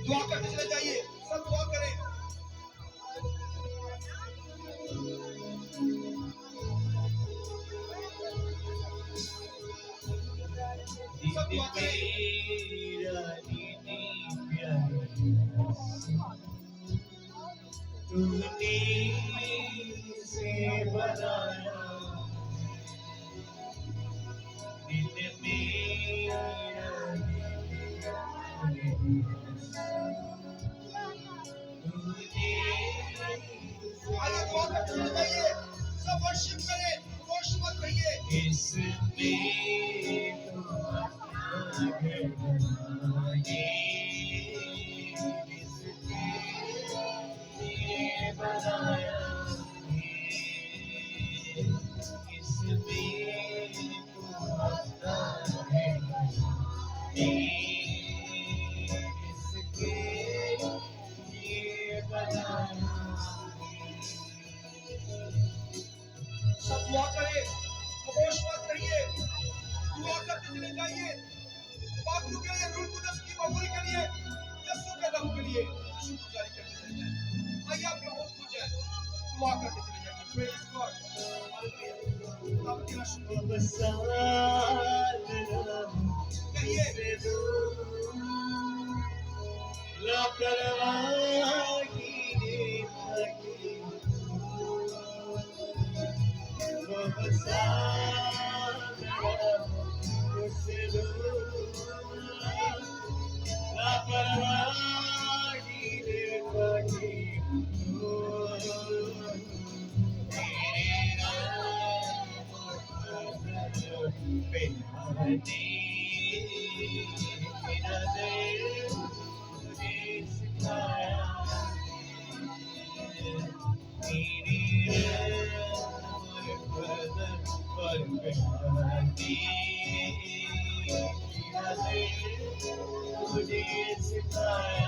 दुआ करते चले जाइए, सब दुआ करें। सब दुआ करें। तुमने से बनाया दिल मेरा आइए दुआ करते चले जाइए, सब वर्शिप करें, होश मत रहिए। इसमें तो आगे बढ़ाए, इसके लिए बनाया है, इसमें तो आता है, इसके लिए बनाया। सब दुआ करें, खामोश मत रहिए, दुआ करते चले जाइए। बाकरों के लिए, रूह कुदस की कबूल के लिए, यीशु के नाम के लिए शुक्रगुजारी करते चले जाइए। आइए आपके मुंह पूजे, दुआ करते चले जाइए। Praise God, hallelujah. आप तेरा शुक्र कहिए। लापरवाही ने थकी वो मुझसे दूर, लापरवाही ने थकी मुझे सिखाया